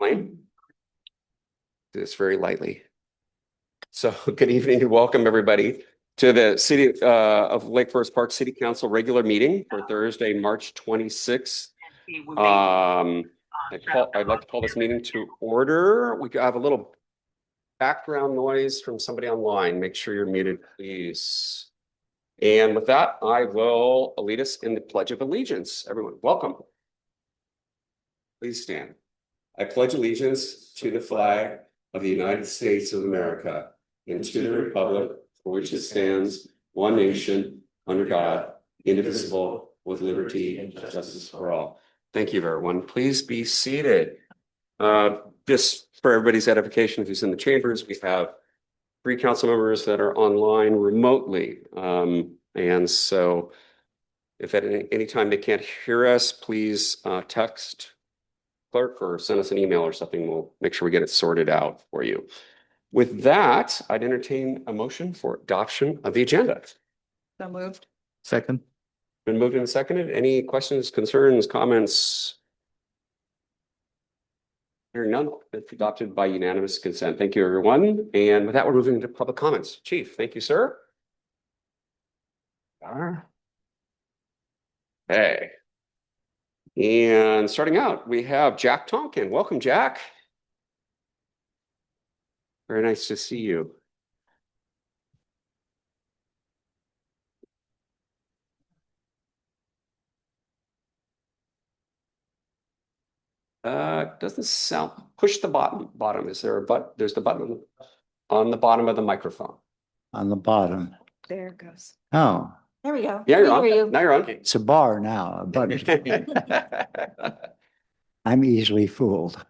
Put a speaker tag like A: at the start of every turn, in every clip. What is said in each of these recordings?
A: Claim this very lightly. So good evening and welcome everybody to the City of Lake Forest Park City Council regular meeting for Thursday, March 26th. I'd like to call this meeting to order. We have a little background noise from somebody online. Make sure you're muted, please. And with that, I will lead us in the Pledge of Allegiance. Everyone, welcome. Please stand. I pledge allegiance to the flag of the United States of America and to the republic for which it stands, one nation, under God, indivisible, with liberty and justice for all. Thank you, everyone. Please be seated. Just for everybody's edification, who's in the chambers, we have 3 council members that are online remotely. And so if at any time they can't hear us, please text clerk or send us an email or something. We'll make sure we get it sorted out for you. With that, I'd entertain a motion for adoption of the agenda.
B: So moved.
C: Second.
A: Been moved and seconded. Any questions, concerns, comments? Hearing none, it's adopted by unanimous consent. Thank you, everyone. And with that, we're moving to public comments. Chief, thank you, sir. Hey. And starting out, we have Jack Tonkin. Welcome, Jack. Very nice to see you. Doesn't sound, push the bottom. Is there a button? There's the button on the bottom of the microphone.
C: On the bottom.
B: There it goes.
C: Oh,
B: There we go.
A: Yeah, you're
B: We
A: on.
B: hear you.
A: Now you're on.
C: it's a bar now, a button. I'm easily fooled.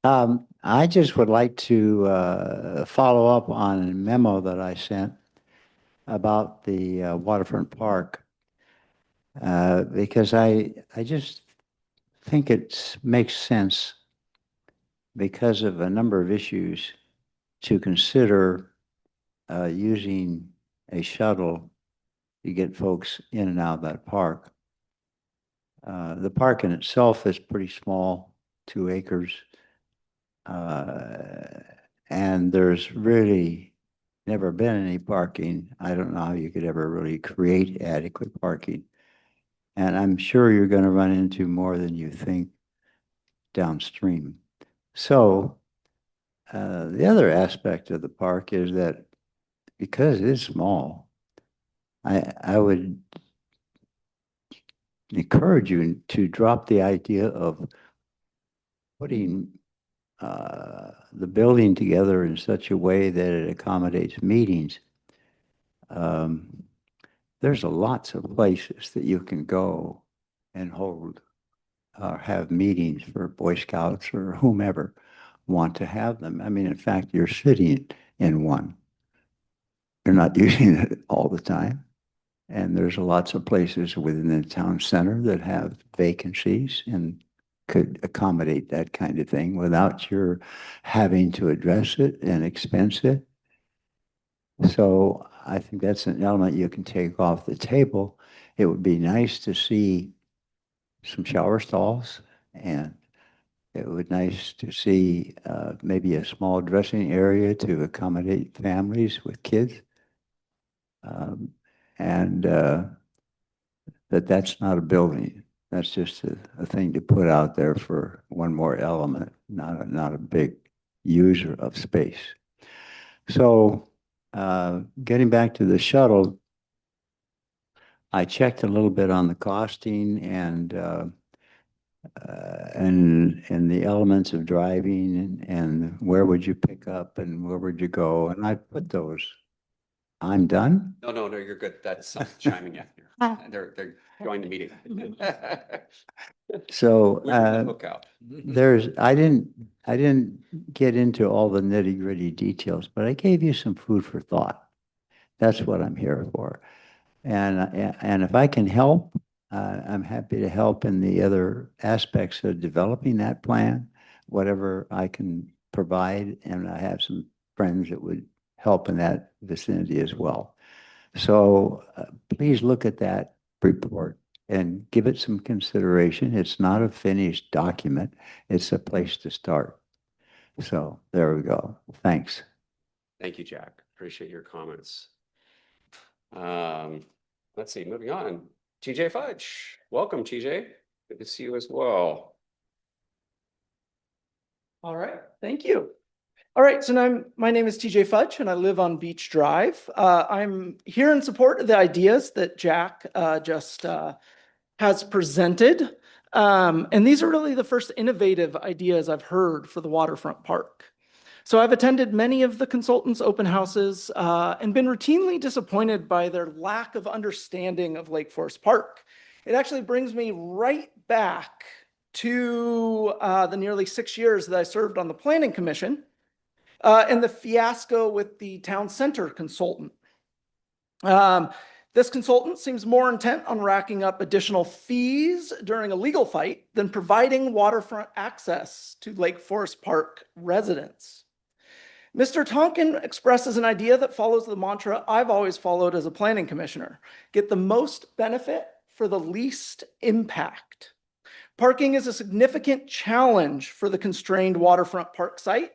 C: I just would like to follow up on a memo that I sent about the waterfront park. Because I just think it makes sense because of a number of issues to consider using a shuttle to get folks in and out of that park. The park in itself is pretty small, 2 acres. And there's really never been any parking. I don't know how you could ever really create adequate parking. And I'm sure you're going to run into more than you think downstream. So the other aspect of the park is that because it is small, I would encourage you to drop the idea of putting the building together in such a way that it accommodates meetings. There's lots of places that you can go and hold or have meetings for Boy Scouts or whomever want to have them. I mean, in fact, you're sitting in one. You're not using it all the time. And there's lots of places within the town center that have vacancies and could accommodate that kind of thing without your having to address it and expense it. So I think that's an element you can take off the table. It would be nice to see some shower stalls, and it would be nice to see maybe a small dressing area to accommodate families with kids. That's not a building. That's just a thing to put out there for one more element, not a big user of space. So getting back to the shuttle, I checked a little bit on the costing and the elements of driving and where would you pick up and where would you go, and I put those. I'm done.
A: No, you're good. That's someone chiming in here. They're joining the meeting.
C: So
A: Lookout.
C: I didn't get into all the nitty-gritty details, but I gave you some food for thought. That's what I'm here for. And if I can help, I'm happy to help in the other aspects of developing that plan, whatever I can provide. And I have some friends that would help in that vicinity as well. So please look at that report and give it some consideration. It's not a finished document. It's a place to start. So there we go. Thanks.
A: Thank you, Jack. Appreciate your comments. Let's see, moving on. TJ Fudge. Welcome, TJ. Good to see you as well.
D: All right, thank you. All right, so my name is TJ Fudge and I live on Beach Drive. I'm here in support of the ideas that Jack just has presented. And these are really the first innovative ideas I've heard for the waterfront park. So I've attended many of the consultants' open houses and been routinely disappointed by their lack of understanding of Lake Forest Park. It actually brings me right back to the nearly 6 years that I served on the Planning Commission and the fiasco with the town center consultant. This consultant seems more intent on racking up additional fees during a legal fight than providing waterfront access to Lake Forest Park residents. Mr. Tonkin expresses an idea that follows the mantra I've always followed as a planning commissioner: get the most benefit for the least impact. Parking is a significant challenge for the constrained waterfront park site.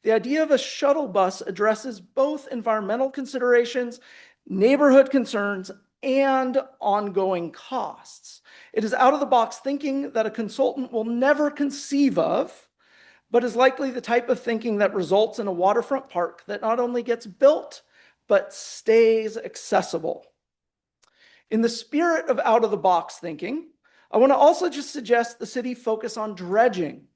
D: The idea of a shuttle bus addresses both environmental considerations, neighborhood concerns, and ongoing costs. It is out-of-the-box thinking that a consultant will never conceive of, but is likely the type of thinking that results in a waterfront park that not only gets built, but stays accessible. In the spirit of out-of-the-box thinking, I want to also just suggest the city focus on dredging.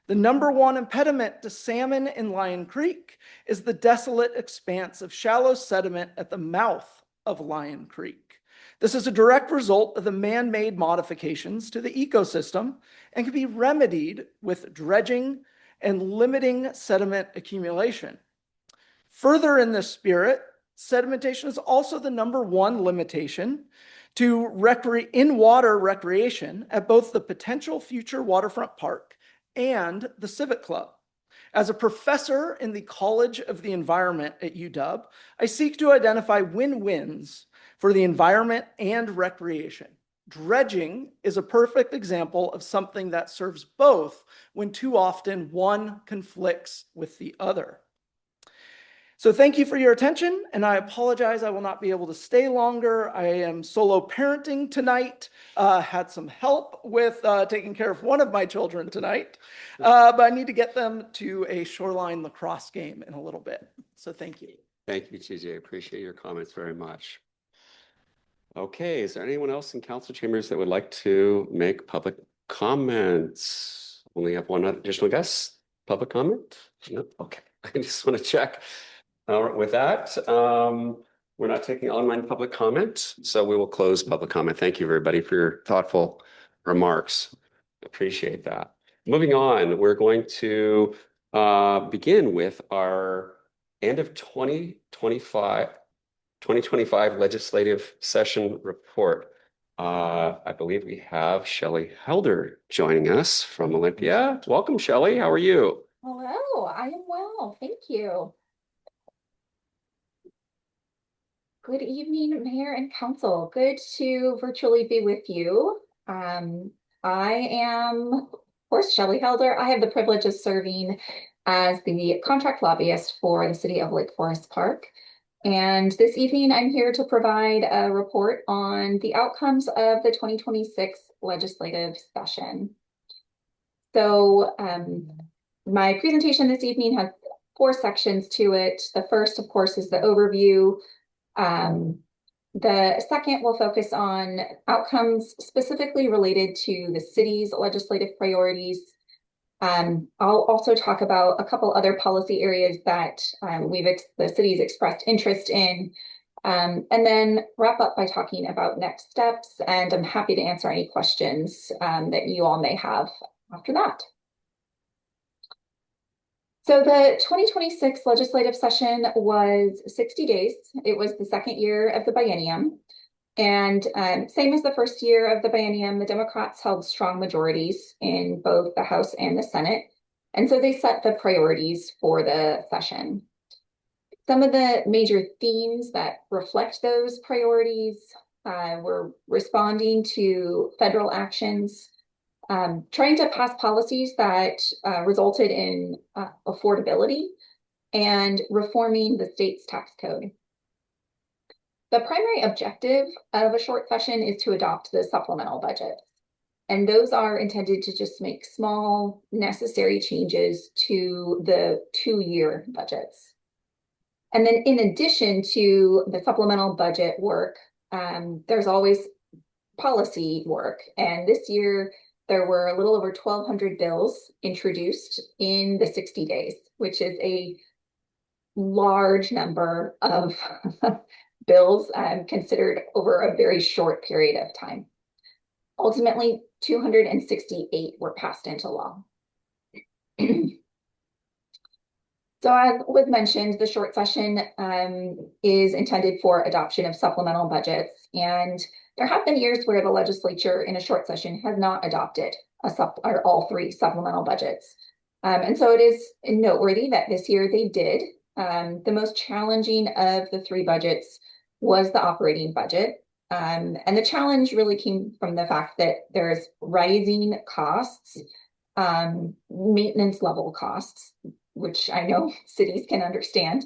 D: The #1 impediment to salmon in Lion Creek is the desolate expanse of shallow sediment at the mouth of Lion Creek. This is a direct result of the man-made modifications to the ecosystem and can be remedied with dredging and limiting sediment accumulation. Further in this spirit, sedimentation is also the #1 limitation to in-water recreation at both the potential future waterfront park and the Civic Club. As a professor in the College of the Environment at UW, I seek to identify win-wins for the environment and recreation. Dredging is a perfect example of something that serves both when too often one conflicts with the other. So thank you for your attention, and I apologize I will not be able to stay longer. I am solo parenting tonight, had some help with taking care of one of my children tonight, but I need to get them to a shoreline lacrosse game in a little bit. So thank you.
A: Thank you, TJ. Appreciate your comments very much. Okay, is there anyone else in council chambers that would like to make public comments? Only have one additional guest. Public comment? No? Okay, I just want to check. With that, we're not taking online public comment, so we will close public comment. Thank you, everybody, for your thoughtful remarks. Appreciate that. Moving on, we're going to begin with our end of 2025 legislative session report. I believe we have Shelley Helder joining us from Olympia. Welcome, Shelley. How are you?
E: Hello, I am well, thank you. Good evening, Mayor and Council. Good to virtually be with you. I am, of course, Shelley Helder. I have the privilege of serving as the contract lobbyist for the City of Lake Forest Park. And this evening, I'm here to provide a report on the outcomes of the 2026 legislative session. So my presentation this evening has 4 sections to it. The first, of course, is the overview. The second will focus on outcomes specifically related to the city's legislative priorities. I'll also talk about a couple other policy areas that the city's expressed interest in, and then wrap up by talking about next steps. And I'm happy to answer any questions that you all may have after that. So the 2026 legislative session was 60 days. It was the second year of the biennium. And same as the first year of the biennium, the Democrats held strong majorities in both the House and the Senate. And so they set the priorities for the session. Some of the major themes that reflect those priorities We're responding to federal actions, trying to pass policies that resulted in affordability and reforming the state's tax code. The primary objective of a short session is to adopt the supplemental budget. And those are intended to just make small necessary changes to the 2-year budgets. And then in addition to the supplemental budget work, there's always policy work. And this year, there were a little over 1,200 bills introduced in the 60 days, which is a large number of bills considered over a very short period of time. Ultimately, 268 were passed into law. So as was mentioned, the short session is intended for adoption of supplemental budgets. And there have been years where the legislature in a short session has not adopted or all 3 supplemental budgets. And so it is noteworthy that this year they did. The most challenging of the 3 budgets was the operating budget. And the challenge really came from the fact that there's rising costs, maintenance level costs, which I know cities can understand.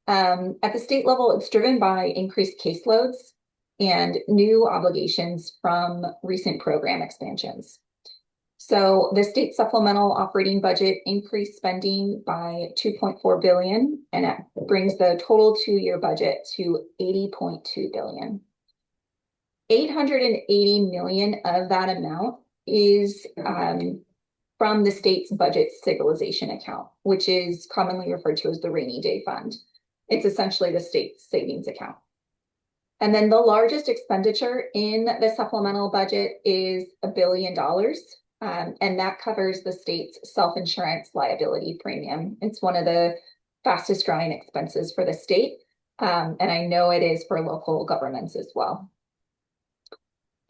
E: At the state level, it's driven by increased caseloads and new obligations from recent program expansions. So the state supplemental operating budget increased spending by $2.4 billion, and it brings the total 2-year budget to $80.2 billion. $880 million of that amount is from the state's budget stabilization account, which is commonly referred to as the rainy day fund. It's essentially the state's savings account. And then the largest expenditure in the supplemental budget is $1 billion. And that covers the state's self-insurance liability premium. It's one of the fastest growing expenses for the state. And I know it is for local governments as well.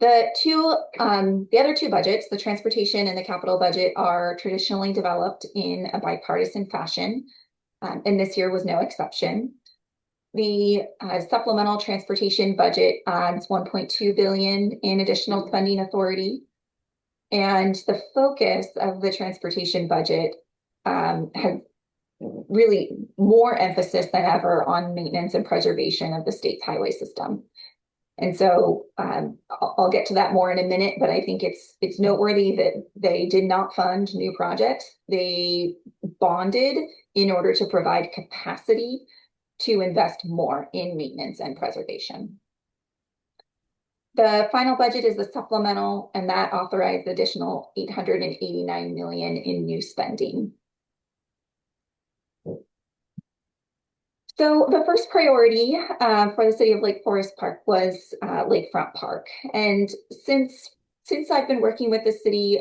E: The other 2 budgets, the transportation and the capital budget, are traditionally developed in a bipartisan fashion. And this year was no exception. The supplemental transportation budget adds $1.2 billion in additional spending authority. And the focus of the transportation budget has really more emphasis than ever on maintenance and preservation of the state's highway system. And so I'll get to that more in a minute, but I think it's noteworthy that they did not fund new projects. They bonded in order to provide capacity to invest more in maintenance and preservation. The final budget is the supplemental, and that authorized additional $889 million in new spending. So the first priority for the city of Lake Forest Park was Lakefront Park. And since I've been working with the city,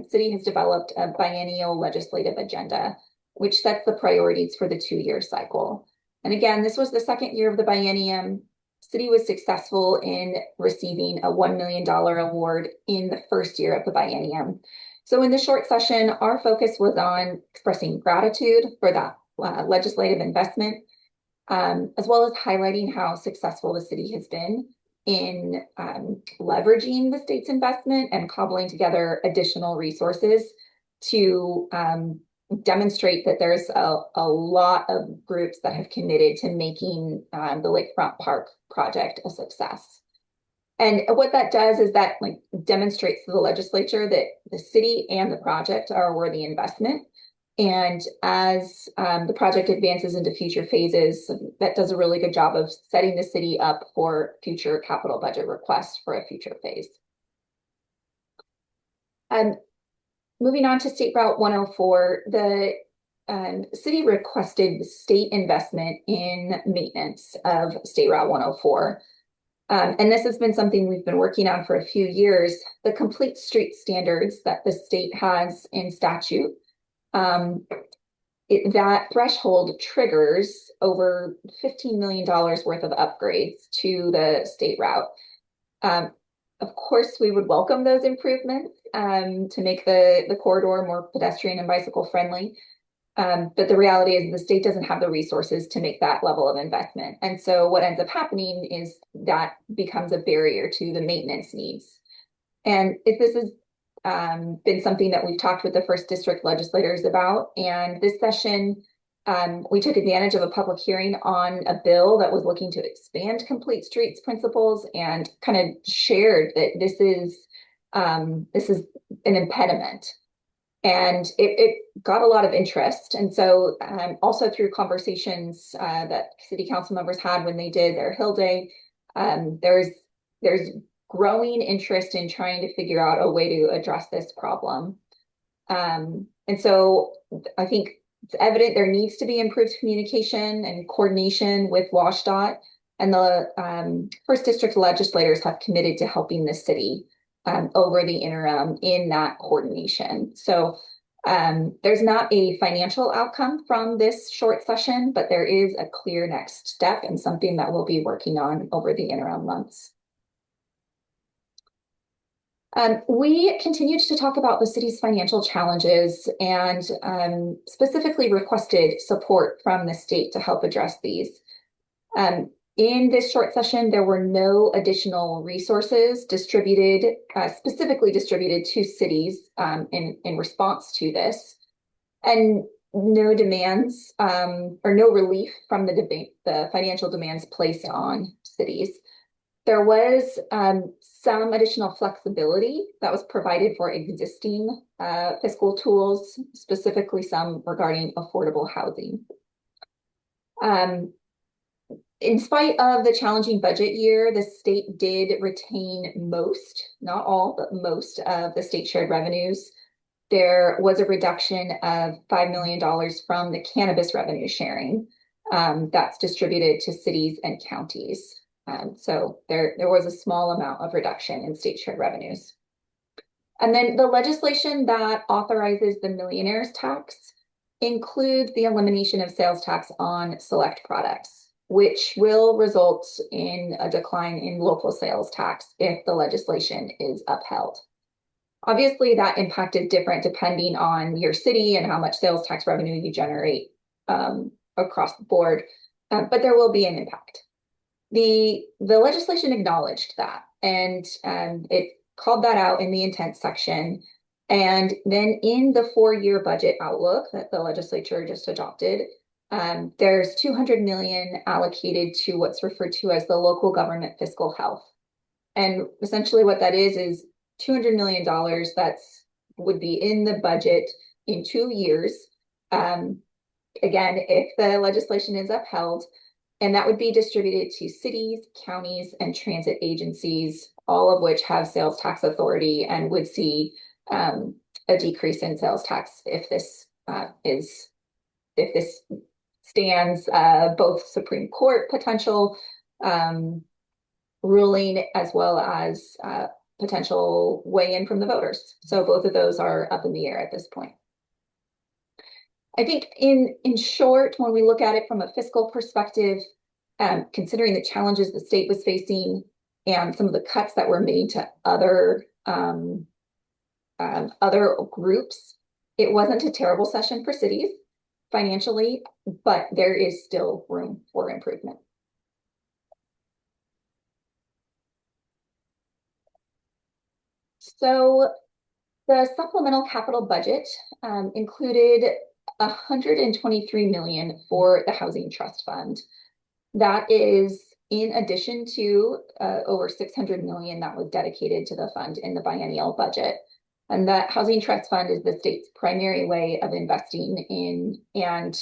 E: city has developed a biennial legislative agenda, which sets the priorities for the 2-year cycle. And again, this was the 2nd year of the biennium. City was successful in receiving a $1 million award in the 1st year of the biennium. So in the short session, our focus was on expressing gratitude for that legislative investment, as well as highlighting how successful the city has been in leveraging the state's investment and cobbling together additional resources to demonstrate that there's a lot of groups that have committed to making the Lakefront Park project a success. And what that does is that demonstrates to the legislature that the city and the project are a worthy investment. And as the project advances into future phases, that does a really good job of setting the city up for future capital budget requests for a future phase. Moving on to State Route 104, the city requested state investment in maintenance of State Route 104. And this has been something we've been working on for a few years. The complete street standards that the state has in statute, that threshold triggers over $15 million worth of upgrades to the state route. Of course, we would welcome those improvements to make the corridor more pedestrian and bicycle friendly. But the reality is the state doesn't have the resources to make that level of investment. And so what ends up happening is that becomes a barrier to the maintenance needs. And if this has been something that we've talked with the first district legislators about, and this session, we took advantage of a public hearing on a bill that was looking to expand complete streets principles and kind of shared that this is an impediment. And it got a lot of interest. And so also through conversations that city council members had when they did their Hill Day, there's growing interest in trying to figure out a way to address this problem. And so I think it's evident there needs to be improved communication and coordination with WashDOT, and the first district legislators have committed to helping the city over the interim in that coordination. So there's not a financial outcome from this short session, but there is a clear next step and something that we'll be working on over the interim months. We continued to talk about the city's financial challenges and specifically requested support from the state to help address these. In this short session, there were no additional resources distributed, specifically distributed to cities in response to this, and no demands or no relief from the financial demands placed on cities. There was some additional flexibility that was provided for existing fiscal tools, specifically some regarding affordable housing. In spite of the challenging budget year, the state did retain most, not all, but most of the state shared revenues. There was a reduction of $5 million from the cannabis revenue sharing that's distributed to cities and counties. So there was a small amount of reduction in state shared revenues. And then the legislation that authorizes the millionaire's tax includes the elimination of sales tax on select products, which will result in a decline in local sales tax if the legislation is upheld. Obviously, that impact is different depending on your city and how much sales tax revenue you generate across the board, but there will be an impact. The legislation acknowledged that, and it called that out in the intent section. And then in the 4-year budget outlook that the legislature just adopted, there's $200 million allocated to what's referred to as the local government fiscal health. And essentially what that is $200 million would be in the budget in 2 years. Again, if the legislation is upheld, and that would be distributed to cities, counties, and transit agencies, all of which have sales tax authority and would see a decrease in sales tax if this stands, both Supreme Court potential ruling as well as potential weigh-in from the voters. So both of those are up in the air at this point. I think in short, when we look at it from a fiscal perspective, considering the challenges the state was facing and some of the cuts that were made to other groups, it wasn't a terrible session for cities financially, but there is still room for improvement. So the supplemental capital budget included $123 million for the Housing Trust Fund. That is in addition to over $600 million that was dedicated to the fund in the biennial budget. And that Housing Trust Fund is the state's primary way of investing in and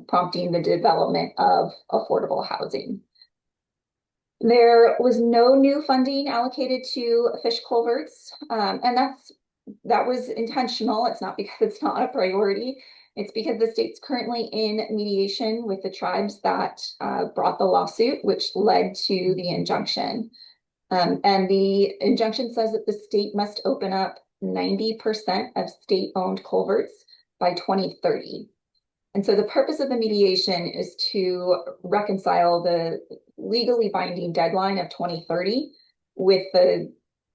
E: prompting the development of affordable housing. There was no new funding allocated to fish culverts, and that was intentional. It's not because it's not a priority. It's because the state's currently in mediation with the tribes that brought the lawsuit, which led to the injunction. And the injunction says that the state must open up 90% of state-owned culverts by 2030. And so the purpose of the mediation is to reconcile the legally binding deadline of 2030 with the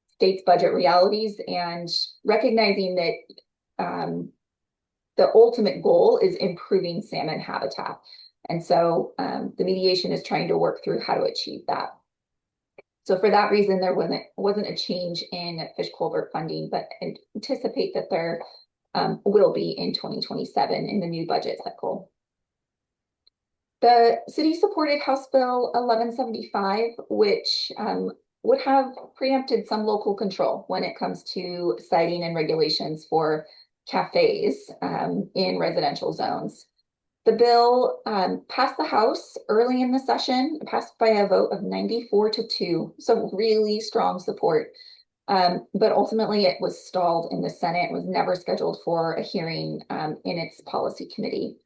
E: state's budget realities and recognizing that the ultimate goal is improving salmon habitat. And so the mediation is trying to work through how to achieve that. So for that reason, there wasn't a change in fish culvert funding, but anticipate that there will be in 2027 in the new budget cycle. The city supported House Bill 1175, which would have preempted some local control when it comes to siting and regulations for cafes in residential zones. The bill passed the House early in the session, passed by a vote of 94-2, so really strong support. But ultimately it was stalled in the Senate, was never scheduled for a hearing in its policy committee.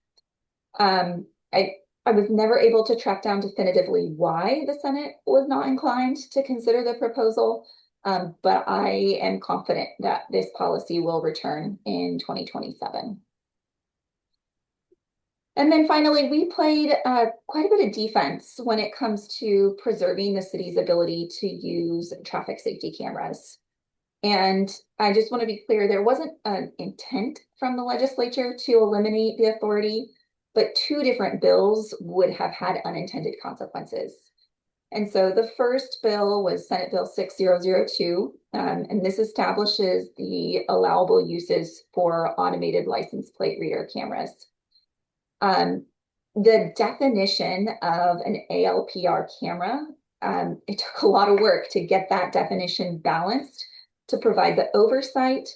E: I was never able to track down definitively why the Senate was not inclined to consider the proposal, but I am confident that this policy will return in 2027. And then finally, we played quite a bit of defense when it comes to preserving the city's ability to use traffic safety cameras. And I just want to be clear, there wasn't an intent from the legislature to eliminate the authority, but two different bills would have had unintended consequences. And so the first bill was Senate Bill 6002, and this establishes the allowable uses for automated license plate reader cameras. The definition of an ALPR camera, it took a lot of work to get that definition balanced to provide the oversight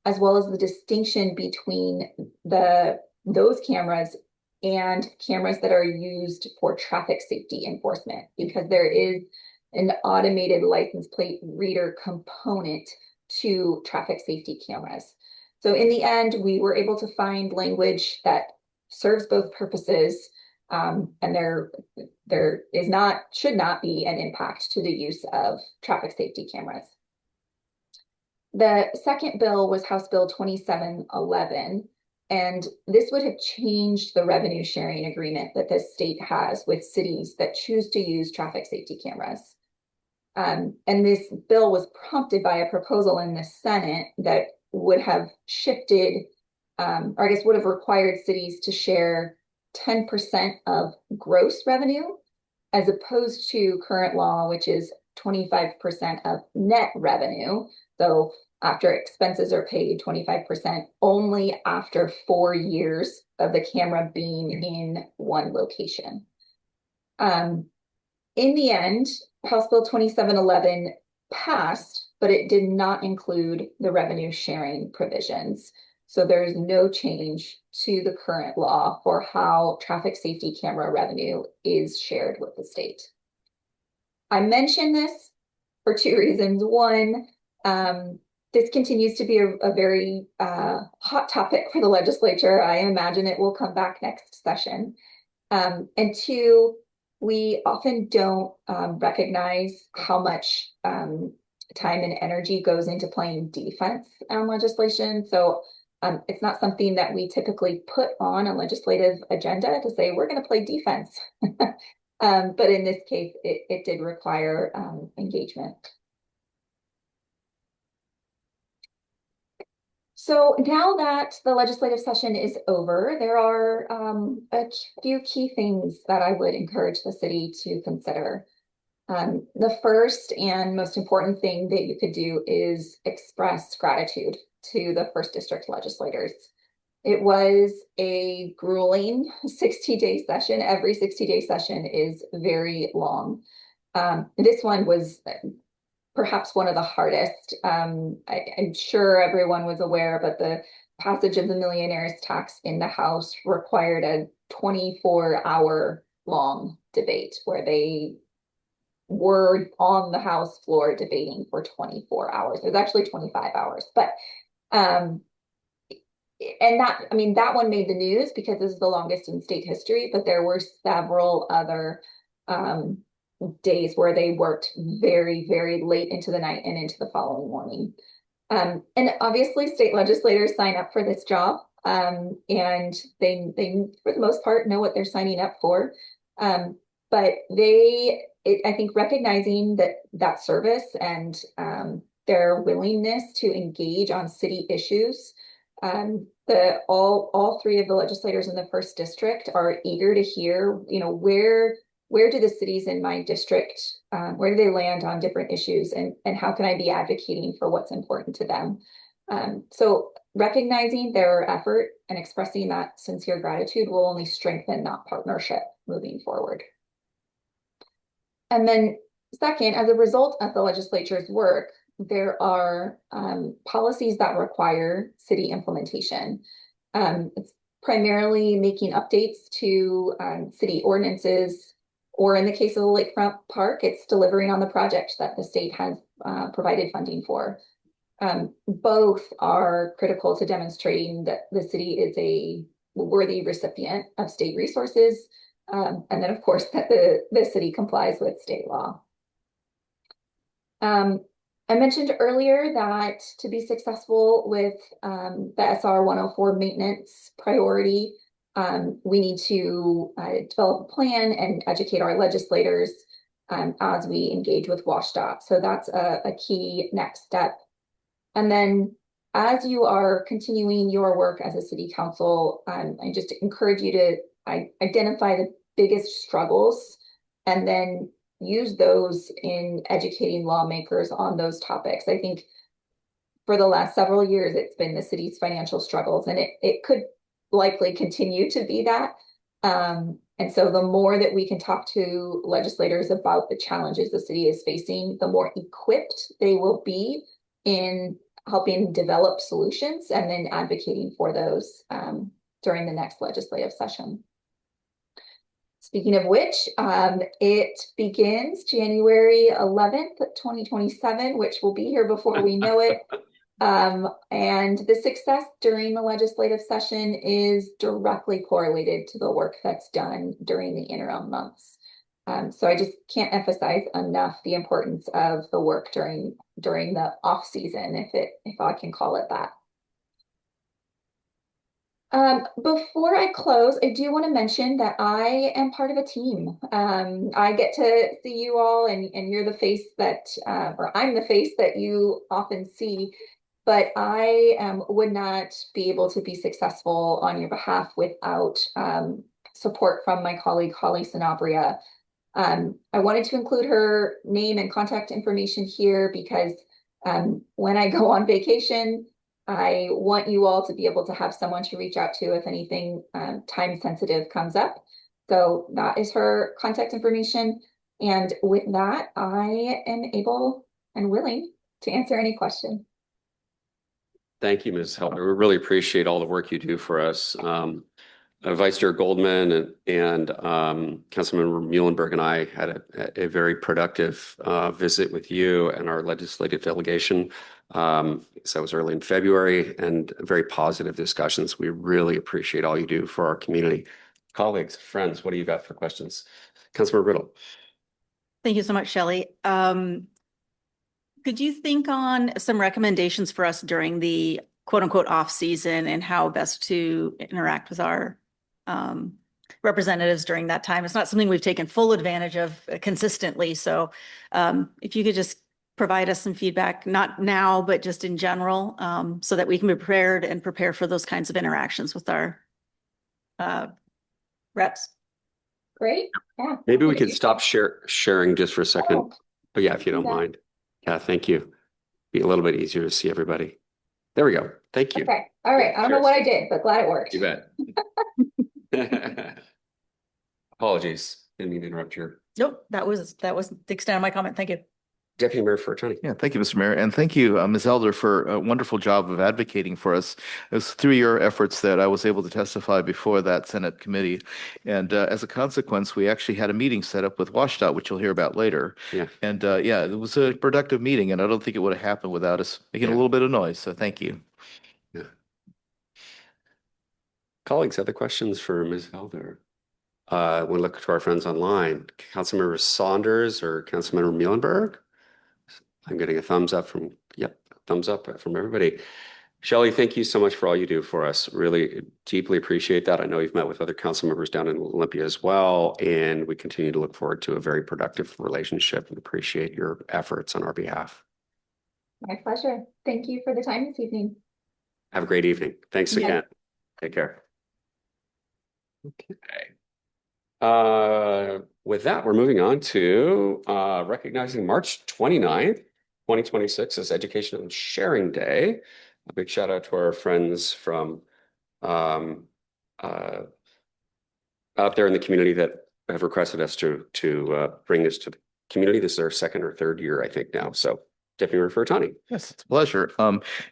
E: as well as the distinction between those cameras and cameras that are used for traffic safety enforcement, because there is an automated license plate reader component to traffic safety cameras. So in the end, we were able to find language that serves both purposes, and there should not be an impact to the use of traffic safety cameras. The second bill was House Bill 2711, and this would have changed the revenue sharing agreement that the state has with cities that choose to use traffic safety cameras. And this bill was prompted by a proposal in the Senate that would have shifted, or I guess would have required cities to share 10% of gross revenue, as opposed to current law, which is 25% of net revenue. So after expenses are paid, 25% only after 4 years of the camera being in one location. In the end, House Bill 2711 passed, but it did not include the revenue sharing provisions. So there is no change to the current law for how traffic safety camera revenue is shared with the state. I mention this for two reasons. One, this continues to be a very hot topic for the legislature. I imagine it will come back next session. And two, we often don't recognize how much time and energy goes into playing defense on legislation. So it's not something that we typically put on a legislative agenda to say, we're going to play defense. But in this case, it did require engagement. So now that the legislative session is over, there are a few key things that I would encourage the city to consider. The first and most important thing that you could do is express gratitude to the First District legislators. It was a grueling 60-day session. Every 60-day session is very long. This one was perhaps one of the hardest. I'm sure everyone was aware, but the passage of the millionaire's tax in the House required a 24-hour long debate where they were on the House floor debating for 24 hours. It was actually 25 hours, but and that one made the news because this is the longest in state history, but there were several other days where they worked very, very late into the night and into the following morning. And obviously state legislators sign up for this job, and they for the most part know what they're signing up for. But I think recognizing that service and their willingness to engage on city issues all three of the legislators in the first district are eager to hear, where do the cities in my district, where do they land on different issues, and how can I be advocating for what's important to them? So recognizing their effort and expressing that sincere gratitude will only strengthen that partnership moving forward. And then second, as a result of the legislature's work, there are policies that require city implementation. It's primarily making updates to city ordinances, or in the case of the Lakefront Park, it's delivering on the project that the state has provided funding for. Both are critical to demonstrating that the city is a worthy recipient of state resources, and then of course that the city complies with state law. I mentioned earlier that to be successful with the SR 104 maintenance priority, we need to develop a plan and educate our legislators as we engage with WSDOT. So that's a key next step. And then as you are continuing your work as a city council, I just encourage you to identify the biggest struggles and then use those in educating lawmakers on those topics. I think for the last several years, it's been the city's financial struggles, and it could likely continue to be that. And so the more that we can talk to legislators about the challenges the city is facing, the more equipped they will be in helping develop solutions and then advocating for those during the next legislative session. Speaking of which, it begins January 11th, 2027, which will be here before we know it. And the success during the legislative session is directly correlated to the work that's done during the interim months. So I just can't emphasize enough the importance of the work during the off season, if I can call it that. Before I close, I do want to mention that I am part of a team. I get to see you all, and you're the face that, or I'm the face that you often see, but I would not be able to be successful on your behalf without support from my colleague, Holly Sanabria. I wanted to include her name and contact information here because when I go on vacation, I want you all to be able to have someone to reach out to if anything time sensitive comes up. So that is her contact information. And with that, I am able and willing to answer any question.
A: Thank you, Ms. Helder. We really appreciate all the work you do for us. Vice Chair Goldman and Councilmember Muhlenberg and I had a very productive visit with you and our legislative delegation. So it was early in February, and very positive discussions. We really appreciate all you do for our community. Colleagues, friends, what do you got for questions? Councilmember Riddle.
B: Thank you so much, Shelley. Could you think on some recommendations for us during the quote unquote off season and how best to interact with our representatives during that time? It's not something we've taken full advantage of consistently. So if you could just provide us some feedback, not now, but just in general, so that we can be prepared and prepare for those kinds of interactions with our reps.
E: Great. Yeah.
A: Maybe we could stop sharing just for a second.
E: Oh,
A: But yeah, if you don't mind. Yeah, thank you. Be a little bit easier to see everybody. There we go. Thank you.
E: okay. All right. I don't know what I did, but glad it worked.
A: You bet. Apologies. Didn't mean to interrupt your
B: Nope, that was the extent of my comment. Thank you.
A: Deputy Mayor Fortuny.
F: Yeah, thank you, Mr. Mayor. And thank you, Ms. Elder, for a wonderful job of advocating for us. It was through your efforts that I was able to testify before that Senate committee. And as a consequence, we actually had a meeting set up with WSDOT, which you'll hear about later.
A: Yeah.
F: And yeah, it was a productive meeting, and I don't think it would have happened without us making a little bit of noise. So thank you.
A: Yeah. Colleagues, other questions for Ms. Elder? We'll look to our friends online. Councilmember Saunders or Councilmember Muhlenberg? I'm getting a thumbs up from, thumbs up from everybody. Shelley, thank you so much for all you do for us. Really deeply appreciate that. I know you've met with other council members down in Olympia as well, and we continue to look forward to a very productive relationship and appreciate your efforts on our behalf.
E: My pleasure. Thank you for the time this evening.
A: Have a great evening. Thanks
E: Yeah.
A: again. Take care. Okay. With that, we're moving on to recognizing March 29th, 2026 as Education and Sharing Day. A big shout out to our friends from out there in the community that have requested us to bring this to the community. This is our second or third year, I think now. So Deputy Refertani.
F: Yes, it's a pleasure.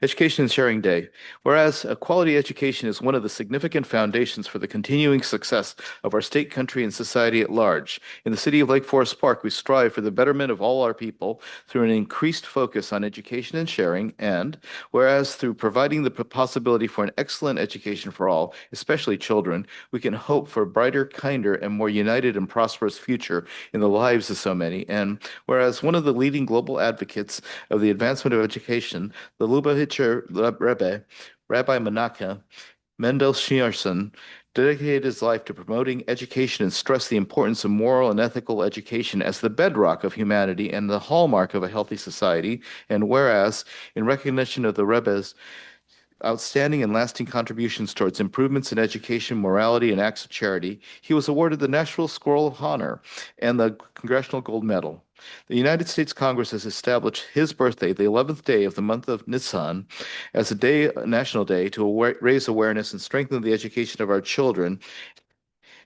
F: Education and Sharing Day. Whereas a quality education is one of the significant foundations for the continuing success of our state, country, and society at large. In the city of Lake Forest Park, we strive for the betterment of all our people through an increased focus on education and sharing, and whereas through providing the possibility for an excellent education for all, especially children, we can hope for a brighter, kinder, and more united and prosperous future in the lives of so many. And whereas one of the leading global advocates of the advancement of education, the Lubavitcher Rebbe, Rabbi Menachem Mendel Schneerson, dedicated his life to promoting education and stressed the importance of moral and ethical education as the bedrock of humanity and the hallmark of a healthy society. And whereas, in recognition of the Rebbe's outstanding and lasting contributions towards improvements in education, morality, and acts of charity, he was awarded the National Scroll of Honor and the Congressional Gold Medal. The United States Congress has established his birthday, the 11th day of the month of Nisan, as a national day to raise awareness and strengthen the education of our children.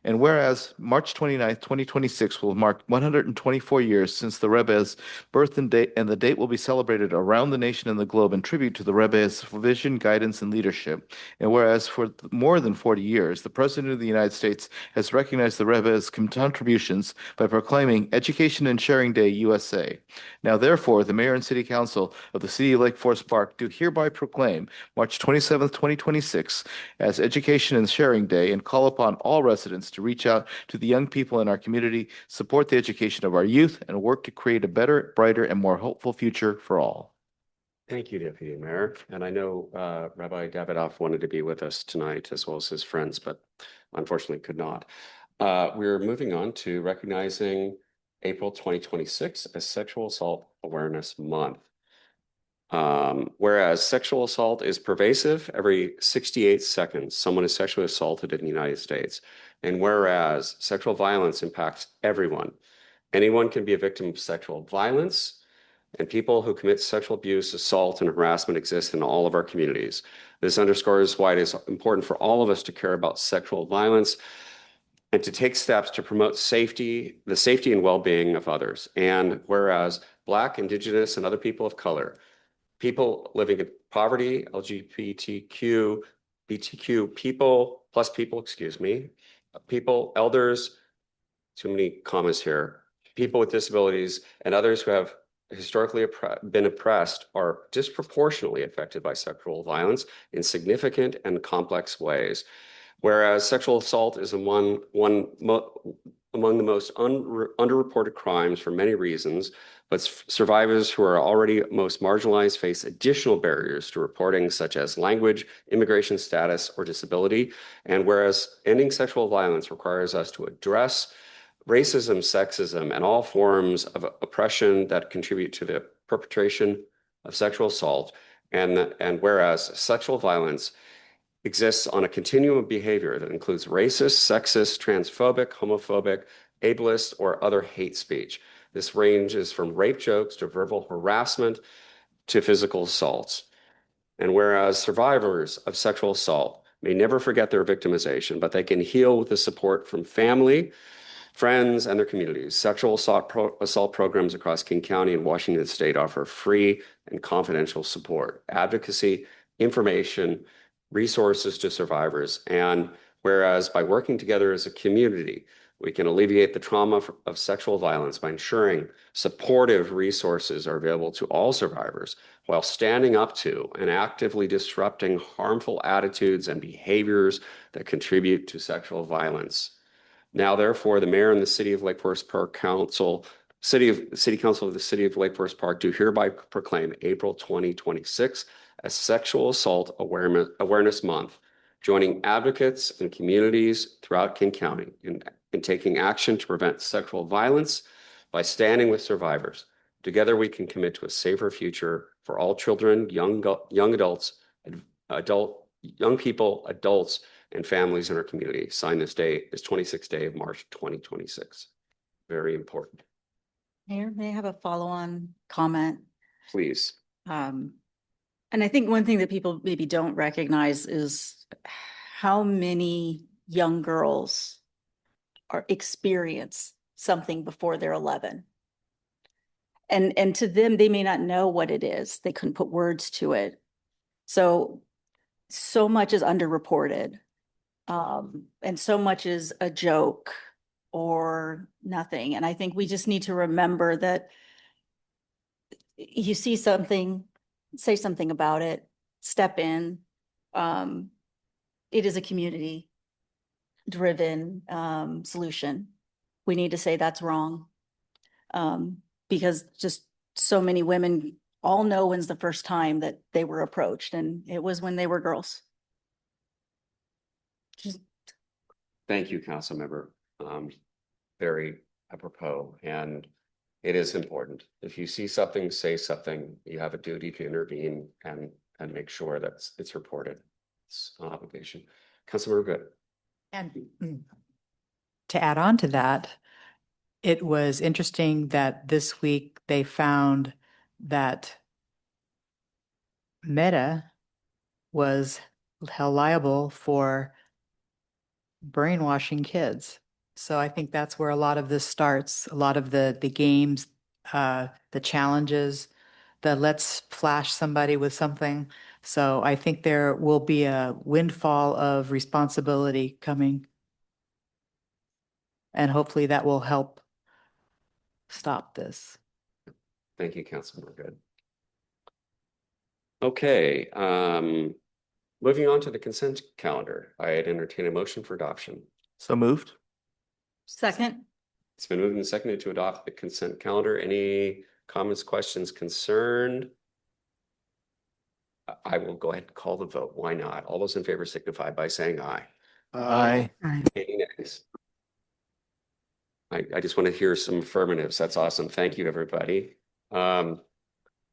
F: And whereas March 29th, 2026 will mark 124 years since the Rebbe's birth and date, and the date will be celebrated around the nation and the globe in tribute to the Rebbe's vision, guidance, and leadership. And whereas for more than 40 years, the President of the United States has recognized the Rebbe's contributions by proclaiming Education and Sharing Day USA. Now, therefore, the Mayor and City Council of the City of Lake Forest Park do hereby proclaim March 27th, 2026 as Education and Sharing Day and call upon all residents to reach out to the young people in our community, support the education of our youth, and work to create a better, brighter, and more hopeful future for all.
A: Thank you, Deputy Mayor. And I know Rabbi Davidoff wanted to be with us tonight as well as his friends, but unfortunately could not. We're moving on to recognizing April 2026 as Sexual Assault Awareness Month. Whereas sexual assault is pervasive, every 68 seconds, someone is sexually assaulted in the United States. And whereas sexual violence impacts everyone, anyone can be a victim of sexual violence, and people who commit sexual abuse, assault, and harassment exist in all of our communities. This underscores why it is important for all of us to care about sexual violence and to take steps to promote the safety and well-being of others. And whereas Black, Indigenous, and other people of color, people living in poverty, LGBTQ, BTQ people, people, elders, too many commas here, people with disabilities, and others who have historically been oppressed are disproportionately affected by sexual violence in significant and complex ways. Whereas sexual assault is among the most underreported crimes for many reasons, but survivors who are already most marginalized face additional barriers to reporting, such as language, immigration status, or disability. And whereas ending sexual violence requires us to address racism, sexism, and all forms of oppression that contribute to the perpetration of sexual assault, and whereas sexual violence exists on a continuum of behavior that includes racist, sexist, transphobic, homophobic, ableist, or other hate speech. This ranges from rape jokes to verbal harassment to physical assaults. And whereas survivors of sexual assault may never forget their victimization, but they can heal with the support from family, friends, and their communities. Sexual assault programs across King County and Washington State offer free and confidential support, advocacy, information, resources to survivors. And whereas by working together as a community, we can alleviate the trauma of sexual violence by ensuring supportive resources are available to all survivors while standing up to and actively disrupting harmful attitudes and behaviors that contribute to sexual violence. Now, therefore, the mayor and the City of Lake Forest Park Council, City Council of the City of Lake Forest Park do hereby proclaim April 2026 as Sexual Assault Awareness Month, joining advocates and communities throughout King County in taking action to prevent sexual violence by standing with survivors. Together, we can commit to a safer future for all children, young adults, adult young people, adults, and families in our community. Sign this date, is 26th day of March 2026. Very important.
B: Mayor, may I have a follow-on comment?
A: Please.
B: And I think one thing that people maybe don't recognize is how many young girls experience something before they're 11. And to them, they may not know what it is. They couldn't put words to it. So much is underreported. And so much is a joke or nothing. And I think we just need to remember that you see something, say something about it, step in. It is a community driven solution. We need to say that's wrong. Because just so many women all know when's the first time that they were approached, and it was when they were girls.
A: Thank you, Councilmember. Very apropos, and it is important. If you see something, say something. You have a duty to intervene and make sure that it's reported. It's an obligation. Councilmember Good.
G: And to add on to that, it was interesting that this week they found that Meta was held liable for brainwashing kids. So I think that's where a lot of this starts. A lot of the games, the challenges, the let's flash somebody with something. So I think there will be a windfall of responsibility coming. And hopefully that will help stop this.
A: Thank you, Councilmember Good. Okay, moving on to the consent calendar. I'd entertain a motion for adoption.
F: So moved.
B: Second.
A: It's been moved and seconded to adopt the consent calendar. Any comments, questions, concerned? I will go ahead and call the vote. Why not? All those in favor signify by saying aye.
F: Aye.
A: Any nays? I just want to hear some affirmatives. That's awesome. Thank you, everybody. And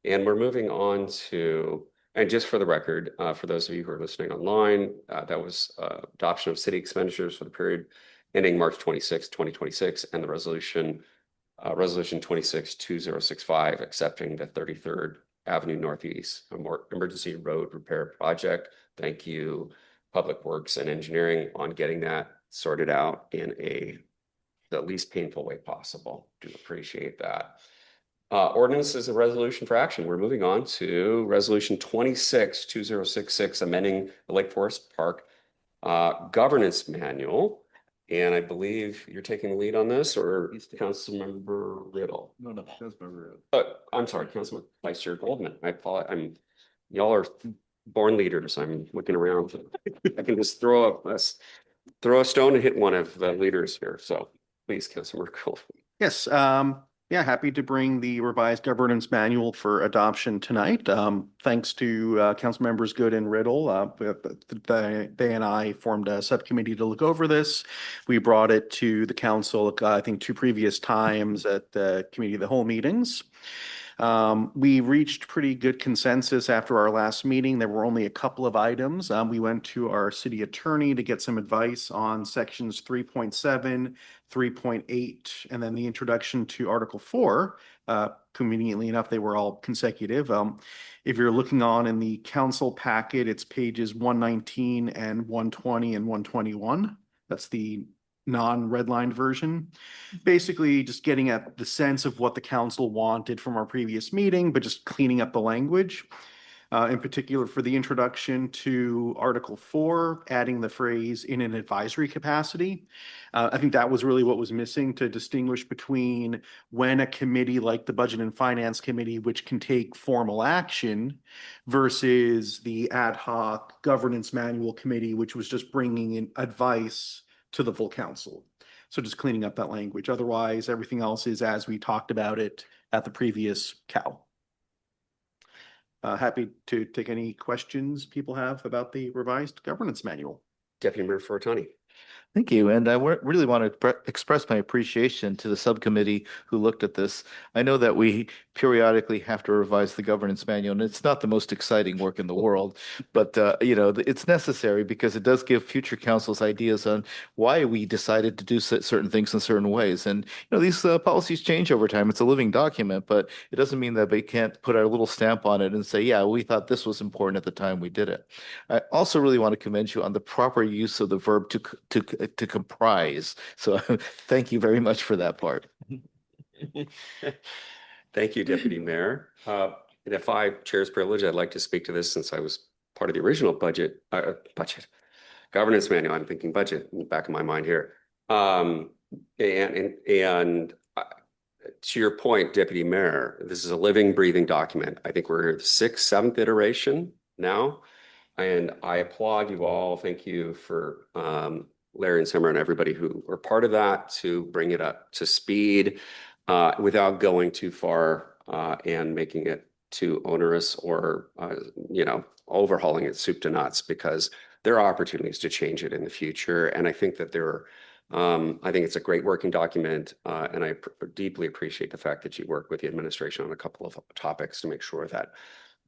A: we're moving on to, and just for the record, for those of you who are listening online, that was adoption of city expenditures for the period ending March 26, 2026, and the resolution 26-2065, accepting the 33rd Avenue Northeast emergency road repair project. Thank you, Public Works and Engineering, on getting that sorted out in the least painful way possible. Do appreciate that. Ordinance is a resolution for action. We're moving on to resolution 26-2066, amending the Lake Forest Park governance manual. And I believe you're taking the lead on this, or Councilmember Riddle?
F: No, Councilmember Riddle.
A: I'm sorry, Councilmember Vice Chair Goldman. I apologize. Y'all are born leaders. I'm looking around. I can just throw a stone and hit one of the leaders here. So please, Councilmember Goldman.
H: Yes, yeah, happy to bring the revised governance manual for adoption tonight. Thanks to council members Good and Riddle. They and I formed a subcommittee to look over this. We brought it to the council, I think 2 previous times at the committee of the whole meetings. We reached pretty good consensus after our last meeting. There were only a couple of items. We went to our city attorney to get some advice on sections 3.7, 3.8, and then the introduction to Article 4. Conveniently enough, they were all consecutive. If you're looking on in the council packet, it's pages 119 and 120 and 121. That's the non-redlined version. Basically just getting at the sense of what the council wanted from our previous meeting, but just cleaning up the language. In particular for the introduction to Article 4, adding the phrase in an advisory capacity. I think that was really what was missing to distinguish between when a committee like the Budget and Finance Committee, which can take formal action, versus the ad hoc governance manual committee, which was just bringing in advice to the full council. So just cleaning up that language. Otherwise, everything else is as we talked about it at the previous COW. Happy to take any questions people have about the revised governance manual.
A: Deputy Mayor Fortani.
F: Thank you. And I really want to express my appreciation to the subcommittee who looked at this. I know that we periodically have to revise the governance manual, and it's not the most exciting work in the world, but it's necessary because it does give future councils ideas on why we decided to do certain things in certain ways. And these policies change over time. It's a living document, but it doesn't mean that we can't put our little stamp on it and say, yeah, we thought this was important at the time we did it. I also really want to commend you on the proper use of the verb to comprise. So thank you very much for that part.
A: Thank you, Deputy Mayor. And if I chair's privilege, I'd like to speak to this since I was part of the original governance manual. I'm thinking budget in the back of my mind here. And to your point, Deputy Mayor, this is a living, breathing document. I think we're at the 6th, 7th iteration now. And I applaud you all. Thank you for Larry and Summer and everybody who were part of that to bring it up to speed without going too far and making it too onerous or, overhauling it soup to nuts, because there are opportunities to change it in the future. And I think that I think it's a great working document. And I deeply appreciate the fact that you work with the administration on a couple of topics to make sure that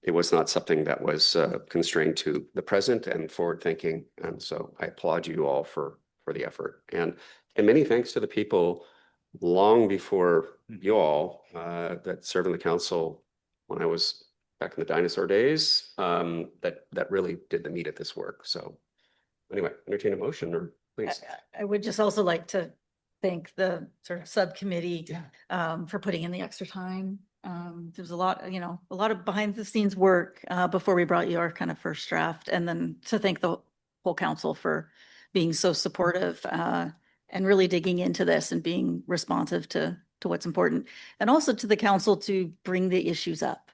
A: it was not something that was constrained to the present and forward thinking. And so I applaud you all for the effort. And many thanks to the people long before you all that served in the council when I was back in the dinosaur days that really did the meat of this work. So anyway, entertain a motion, or please.
B: I would just also like to thank the sort of subcommittee for putting in the extra time. There's a lot of behind the scenes work before we brought you our kind of first draft, and then to thank the whole council for being so supportive and really digging into this and being responsive to what's important, and also to the council to bring the issues up.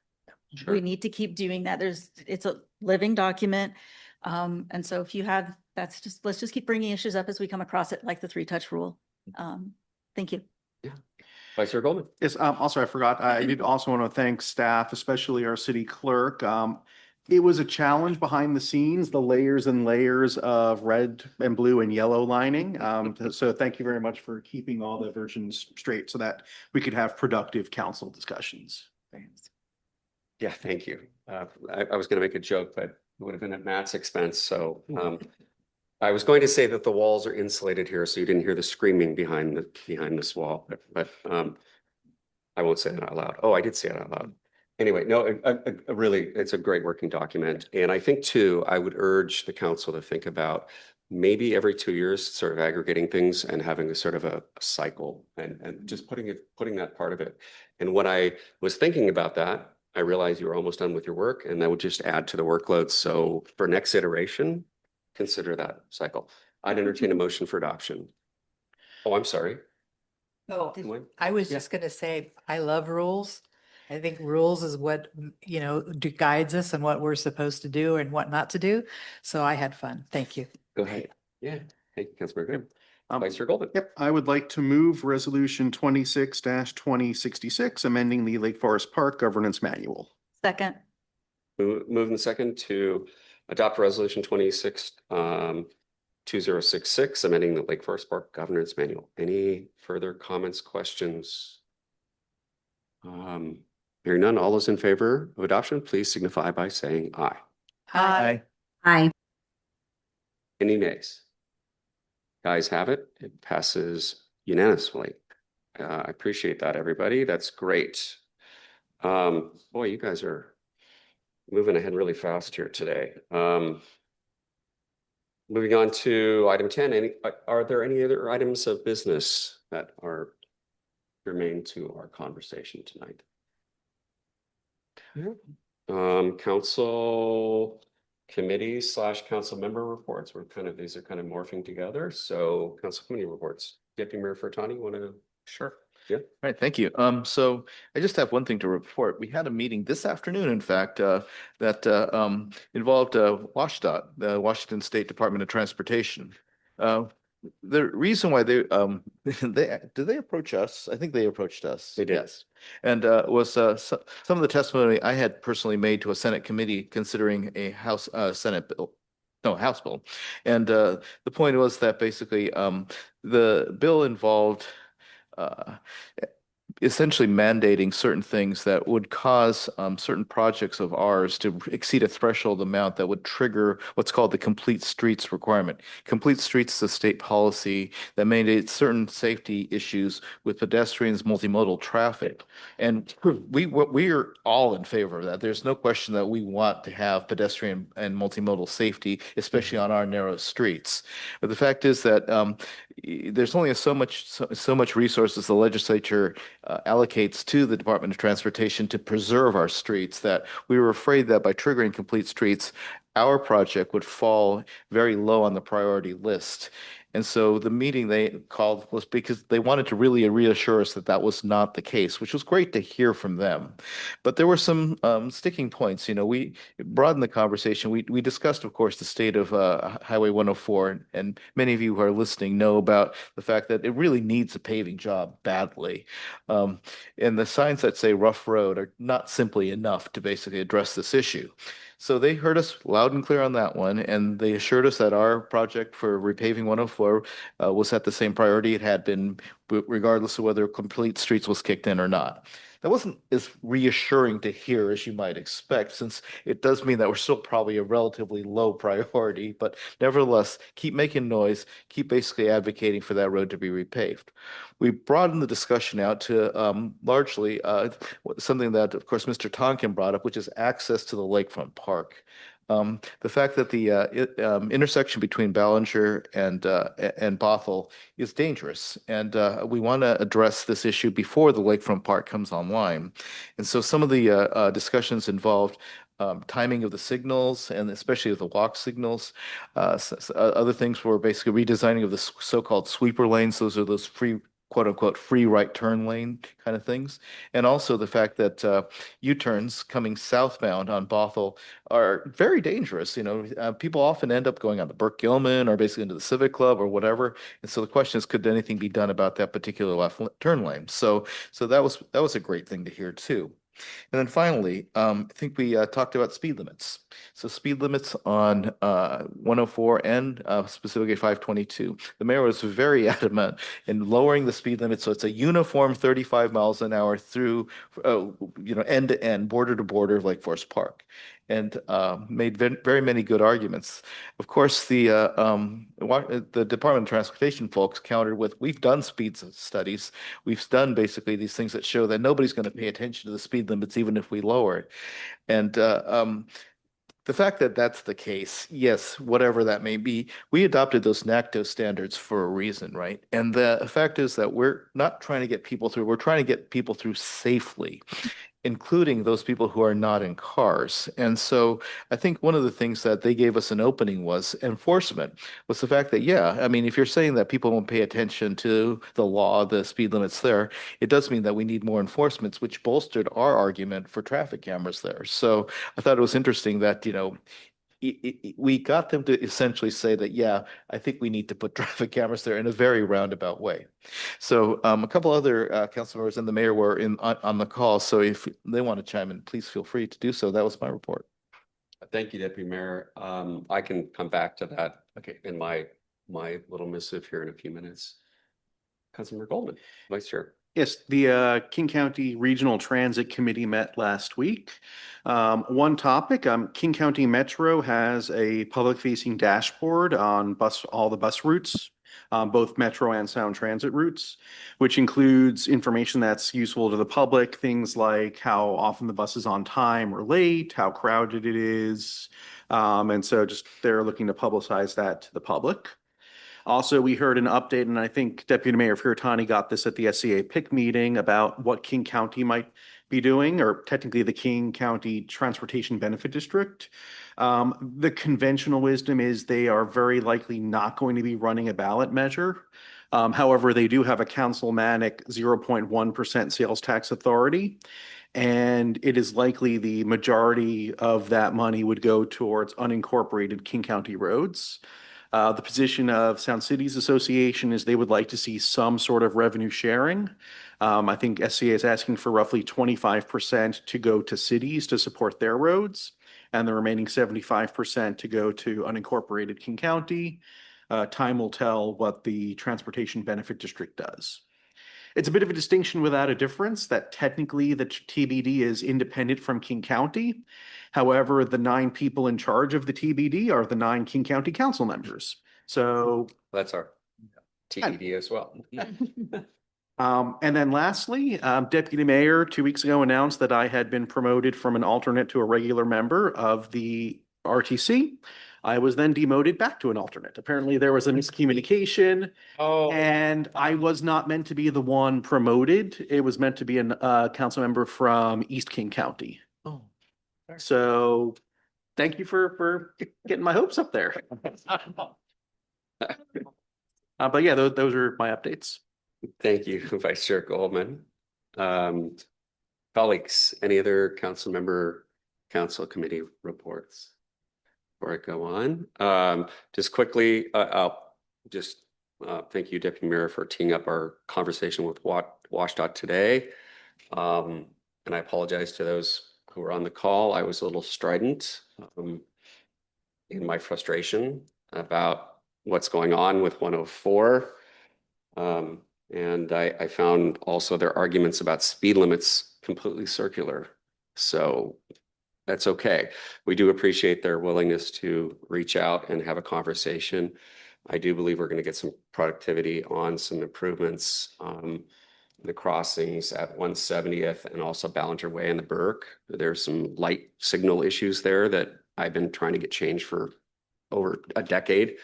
A: Sure.
B: We need to keep doing that. It's a living document. And so if you have, let's just keep bringing issues up as we come across it, like the 3-touch rule. Thank you.
A: Yeah. Vice Chair Goldman.
H: Yes, also, I forgot, I did also want to thank staff, especially our city clerk. It was a challenge behind the scenes, the layers and layers of red and blue and yellow lining. So thank you very much for keeping all the versions straight so that we could have productive council discussions. Thanks.
A: Yeah, thank you. I was going to make a joke, but it would have been at Matt's expense. So I was going to say that the walls are insulated here, so you didn't hear the screaming behind this wall, but I won't say that out loud. Oh, I did say it out loud. Anyway, no, really, it's a great working document. And I think too, I would urge the council to think about maybe every 2 years, sort of aggregating things and having a sort of a cycle and just putting that part of it. And when I was thinking about that, I realized you were almost done with your work, and that would just add to the workload. So for next iteration, consider that cycle. I'd entertain a motion for adoption. Oh, I'm sorry.
G: Oh, I was just going to say, I love rules. I think rules is what, guides us and what we're supposed to do and what not to do. So I had fun. Thank you.
A: Go ahead. Yeah. Thank you, Councilmember Graham. Vice Chair Goldman.
H: Yep, I would like to move resolution 26-2066, amending the Lake Forest Park Governance Manual.
B: Second.
A: Move in second to adopt resolution 2066, amending the Lake Forest Park Governance Manual. Any further comments, questions? Hearing none, all those in favor of adoption, please signify by saying aye.
G: Hi.
I: Aye.
A: Any nays? Guys have it. It passes unanimously. I appreciate that, everybody. That's great. Boy, you guys are moving ahead really fast here today. Moving on to item 10. Are there any other items of business that are germane to our conversation tonight? Council committees / council member reports. These are kind of morphing together. So council committee reports. Deputy Mayor Fertani, want to? Sure. Yeah.
F: All right, thank you. So I just have one thing to report. We had a meeting this afternoon, in fact, that involved WSDOT, the Washington State Department of Transportation. The reason why did they approach us? I think they approached us.
A: They did.
F: Yes. And was some of the testimony I had personally made to a Senate committee considering a Senate bill. no, House bill. And the point was that basically the bill involved uh, essentially mandating certain things that would cause certain projects of ours to exceed a threshold amount that would trigger what's called the complete streets requirement. Complete streets is a state policy that mandates certain safety issues with pedestrians, multimodal traffic. And we are all in favor of that. There's no question that we want to have pedestrian and multimodal safety, especially on our narrow streets. But the fact is that there's only so much resources the legislature allocates to the Department of Transportation to preserve our streets, that we were afraid that by triggering complete streets, our project would fall very low on the priority list. And so the meeting they called was because they wanted to really reassure us that that was not the case, which was great to hear from them. But there were some sticking points. You know, we broadened the conversation. We discussed, of course, the state of Highway 104, and many of you who are listening know about the fact that it really needs a paving job badly. And the signs that say rough road are not simply enough to basically address this issue. So they heard us loud and clear on that one, and they assured us that our project for repaving 104 was at the same priority it had been, regardless of whether complete streets was kicked in or not. That wasn't as reassuring to hear as you might expect, since it does mean that we're still probably a relatively low priority, but nevertheless, keep making noise, keep basically advocating for that road to be repaved. We broadened the discussion out to largely something that, of course, Mr. Tonkin brought up, which is access to the lakefront park. The fact that the intersection between Ballinger and Bothell is dangerous, and we want to address this issue before the lakefront park comes online. And so some of the discussions involved timing of the signals, and especially of the walk signals. Other things were basically redesigning of the so-called sweeper lanes. Those are those free, quote unquote, free right turn lane kind of things. And also the fact that U-turns coming southbound on Bothell are very dangerous. You know, people often end up going on the Burke Gilman or basically into the Civic Club or whatever. And so the question is, could anything be done about that particular left turn lane? So that was a great thing to hear too. And then finally, I think we talked about speed limits. So speed limits on 104 and specifically 522. The mayor was very adamant in lowering the speed limit so it's a uniform 35 miles an hour through, end to end, border to border of Lake Forest Park, and made very many good arguments. Of course, the Department of Transportation folks countered with, we've done speed studies. We've done basically these things that show that nobody's going to pay attention to the speed limits even if we lower it. And the fact that that's the case, yes, whatever that may be, we adopted those NACTO standards for a reason, right? And the fact is that we're not trying to get people through, we're trying to get people through safely, including those people who are not in cars. And so I think one of the things that they gave us an opening was enforcement, was the fact that, yeah, I mean, if you're saying that people won't pay attention to the law, the speed limits there, it does mean that we need more enforcements, which bolstered our argument for traffic cameras there. So I thought it was interesting that, we got them to essentially say that, yeah, I think we need to put traffic cameras there in a very roundabout way. So a couple other council members and the mayor were on the call. So if they want to chime in, please feel free to do so. That was my report.
A: Thank you, Deputy Mayor. I can come back to that in my little missive here in a few minutes. Councilmember Goldman, Vice Chair.
H: Yes, the King County Regional Transit Committee met last week. One topic, King County Metro has a public-facing dashboard on all the bus routes, both Metro and Sound Transit routes, which includes information that's useful to the public, things like how often the bus is on time or late, how crowded it is. And so just they're looking to publicize that to the public. Also, we heard an update, and I think Deputy Mayor Fiorentani got this at the SCA PIC meeting about what King County might be doing, or technically the King County Transportation Benefit District. The conventional wisdom is they are very likely not going to be running a ballot measure. However, they do have a councilmanic 0.1% sales tax authority, and it is likely the majority of that money would go towards unincorporated King County roads. The position of Sound Cities Association is they would like to see some sort of revenue sharing. I think SCA is asking for roughly 25% to go to cities to support their roads, and the remaining 75% to go to unincorporated King County. Time will tell what the Transportation Benefit District does. It's a bit of a distinction without a difference that technically the TBD is independent from King County. However, the 9 people in charge of the TBD are the 9 King County council members. So,
A: That's our TBD as well.
H: and then lastly, Deputy Mayor 2 weeks ago announced that I had been promoted from an alternate to a regular member of the RTC. I was then demoted back to an alternate. Apparently there was a miscommunication.
A: Oh,
H: And I was not meant to be the one promoted. It was meant to be a council member from East King County.
A: oh.
H: So thank you for getting my hopes up there. But yeah, those are my updates.
A: Thank you, Vice Chair Goldman. Colleagues, any other council committee reports? Before I go on, just quickly, I'll just thank you, Deputy Mayor, for teeing up our conversation with WashDOT today. And I apologize to those who were on the call. I was a little strident in my frustration about what's going on with 104. And I found also their arguments about speed limits completely circular. So that's okay. We do appreciate their willingness to reach out and have a conversation. I do believe we're going to get some productivity on some improvements, the crossings at 170th and also Ballinger Way and the Burke. There's some light signal issues there that I've been trying to get changed for over a decade.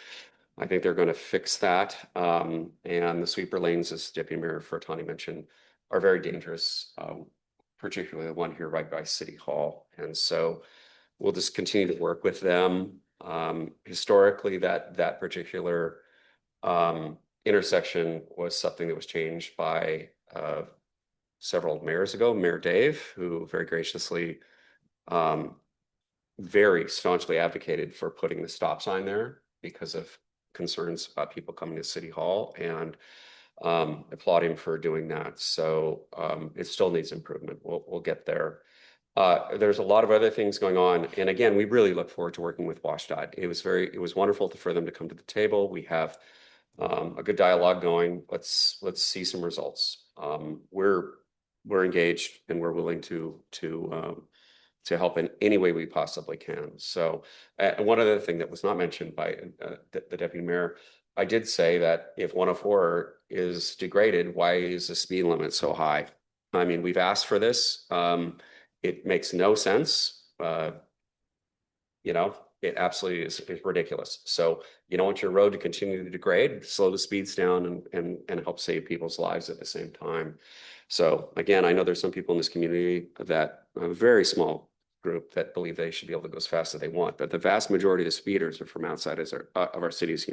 A: I think they're going to fix that. And the sweeper lanes, as Deputy Mayor Furtani mentioned, are very dangerous, particularly the one here right by City Hall. And so we'll just continue to work with them. Historically, that particular intersection was something that was changed by several mayors ago. Mayor Dave, who very graciously, very staunchly advocated for putting the stop sign there because of concerns about people coming to City Hall, and applaud him for doing that. So it still needs improvement. We'll get there. There's a lot of other things going on, and again, we really look forward to working with WashDOT. It was wonderful for them to come to the table. We have a good dialogue going. Let's see some results. We're engaged and we're willing to help in any way we possibly can. So one other thing that was not mentioned by the Deputy Mayor, I did say that if 104 is degraded, why is the speed limit so high? I mean, we've asked for this. It makes no sense. It absolutely is ridiculous. So you don't want your road to continue to degrade, slow the speeds down and help save people's lives at the same time. So again, I know there's some people in this community that a very small group that believe they should be able to go as fast as they want, but the vast majority of the speeders are from outside of our cities,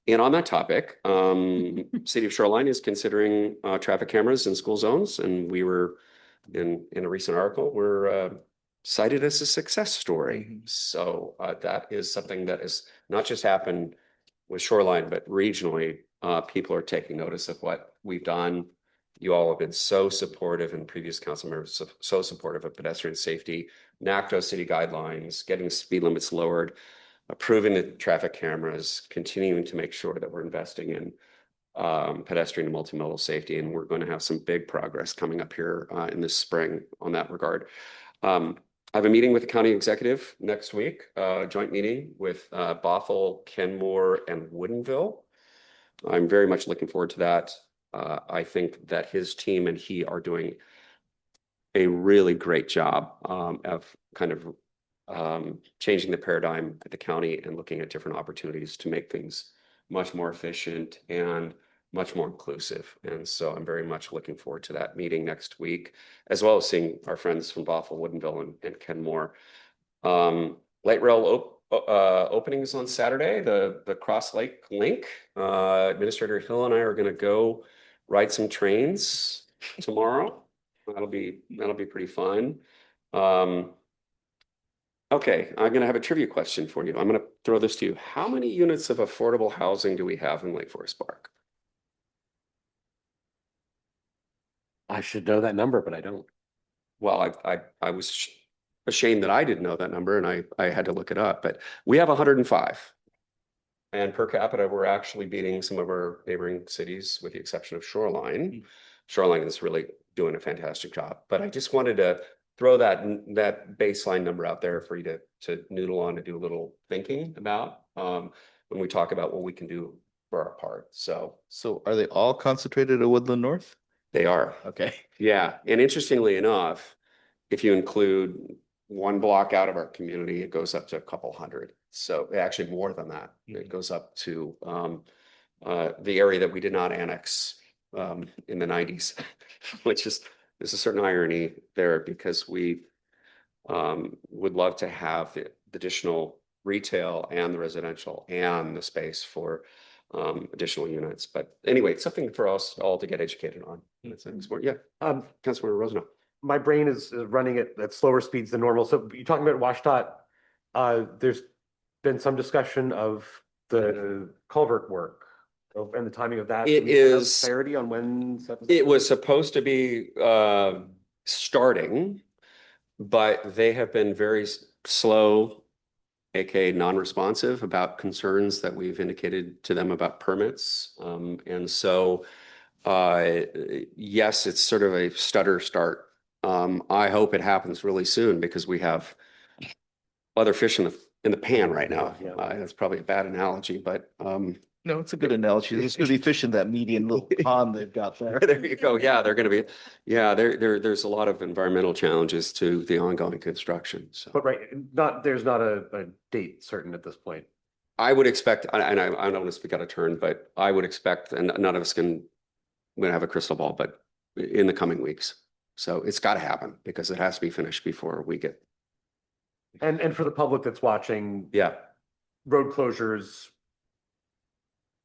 A: And on that topic, City of Shoreline is considering traffic cameras in school zones, and we were in a recent article, we're cited as a success story. So that is something that has not just happened with Shoreline, but regionally, people are taking notice of what we've done. You all have been so supportive, and previous council members so supportive of pedestrian safety, NACDO city guidelines, getting speed limits lowered, approving the traffic cameras, continuing to make sure that we're investing in pedestrian and multimodal safety. And we're going to have some big progress coming up here in the spring on that regard. I have a meeting with the county executive next week, a joint meeting with Bothell, Kenmore, and Woodinville. I'm very much looking forward to that. I think that his team and he are doing a really great job of kind of changing the paradigm at the county and looking at different opportunities to make things much more efficient and much more inclusive. And so I'm very much looking forward to that meeting next week, as well as seeing our friends from Bothell, Woodinville, and Kenmore. Light rail openings on Saturday, the Cross Lake link. Administrator Hill and I are going to go ride some trains tomorrow. That'll be pretty fun. Okay, I'm going to have a trivia question for you. I'm going to throw this to you. How many units of affordable housing do we have in Lake Forest Park?
I: I should know that number, but I don't.
A: Well, I was a shame that I didn't know that number and I had to look it up, but we have 105. And per capita, we're actually beating some of our neighboring cities with the exception of Shoreline. Shoreline is really doing a fantastic job, but I just wanted to throw that baseline number out there for you to noodle on and do a little thinking about when we talk about what we can do for our part. So
F: are they all concentrated at Woodland North?
A: they are.
F: Okay.
A: Yeah. And interestingly enough, if you include one block out of our community, it goes up to a couple hundred. So actually more than that. It goes up to the area that we did not annex in the 90s, which is there's a certain irony there because we would love to have the additional retail and the residential and the space for additional units. But anyway, it's something for us all to get educated on. Yeah, Councilmember Rosenau.
I: My brain is running at slower speeds than normal. So you're talking about WashDOT. There's been some discussion of the culvert work and the timing of that.
A: It is
I: clarity on when
A: it was supposed to be starting, but they have been very slow, aka non-responsive about concerns that we've indicated to them about permits. And so yes, it's sort of a stutter start. I hope it happens really soon because we have other fish in the pan right now. That's probably a bad analogy, but
F: no, it's a good analogy. There's going to be fish in that median little pond they've got there.
A: There you go. Yeah, they're going to be. Yeah, there's a lot of environmental challenges to the ongoing construction. So.
I: But there's not a date certain at this point.
A: I would expect, and I don't want to speak out of turn, but I would expect, and none of us we don't have a crystal ball, but in the coming weeks. So it's got to happen because it has to be finished before we get.
I: And for the public that's watching,
A: yeah,
I: road closures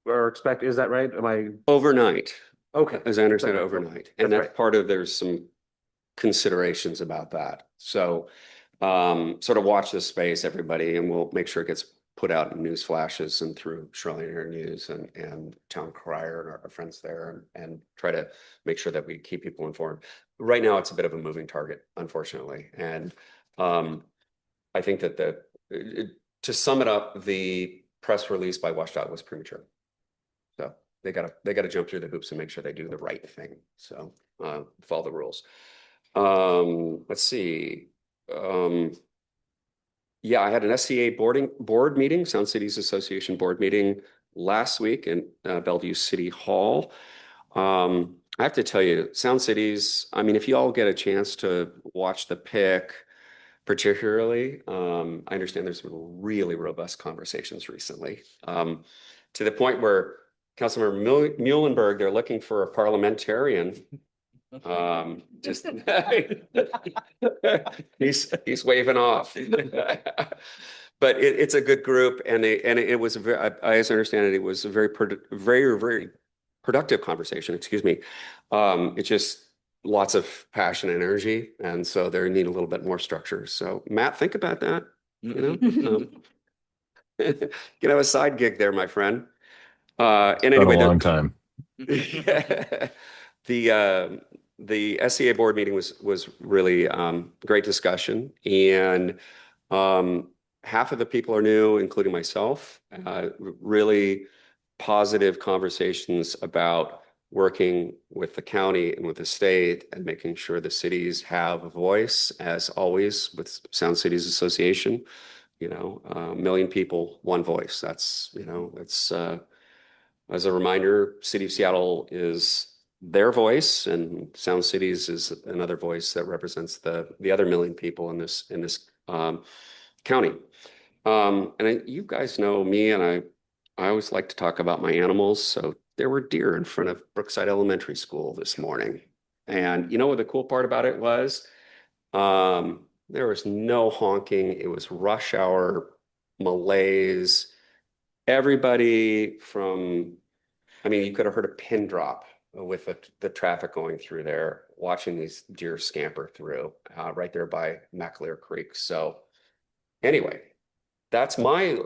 I: are is that right? Am I
A: overnight?
I: Okay,
A: as I understand it, overnight, and that's
I: right.
A: part of there's some considerations about that. So sort of watch this space, everybody, and we'll make sure it gets put out in news flashes and through Shoreline Area News and Town Crier and our friends there and try to make sure that we keep people informed. Right now, it's a bit of a moving target, unfortunately. And I think that to sum it up, the press release by WashDOT was premature. So they gotta jump through the hoops and make sure they do the right thing. So follow the rules. Let's see. Yeah, I had an SCA board meeting, Sound Cities Association board meeting last week in Bellevue City Hall. I have to tell you, Sound Cities, I mean, if you all get a chance to watch the pick, particularly, I understand there's been really robust conversations recently, to the point where Councilmember Muhlenberg, they're looking for a parliamentarian. Just he's waving off. But it's a good group, and it was as I understand it, it was a very productive conversation. Excuse me. It's just lots of passion and energy, and so they need a little bit more structure. So Matt, think about that. You know, you can have a side gig there, my friend. And anyway,
J: a long time.
A: The SCA board meeting was really great discussion, and half of the people are new, including myself. Really positive conversations about working with the county and with the state and making sure the cities have a voice, as always with Sound Cities Association. You know, 1 million people, one voice. That's, you know, it's as a reminder, City of Seattle is their voice, and Sound Cities is another voice that represents the other 1 million people in this county. And you guys know me, and I always like to talk about my animals. So there were deer in front of Brookside Elementary School this morning, and you know what the cool part about it was? There was no honking. It was rush hour malaise. Everybody from, I mean, you could have heard a pin drop with the traffic going through there, watching these deer scamper through right there by McAleer Creek. So anyway, that's my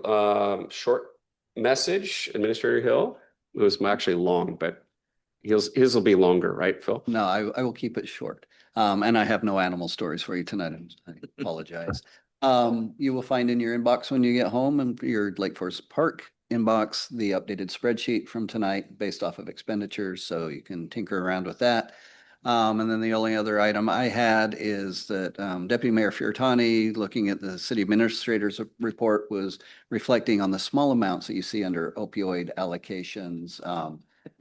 A: short message, Administrator Hill. It was actually long, but his will be longer, right, Phil?
J: No, I will keep it short. And I have no animal stories for you tonight. I apologize. You will find in your inbox when you get home and your Lake Forest Park inbox, the updated spreadsheet from tonight based off of expenditures. So you can tinker around with that. And then the only other item I had is that Deputy Mayor Furtani, looking at the city administrator's report, was reflecting on the small amounts that you see under opioid allocations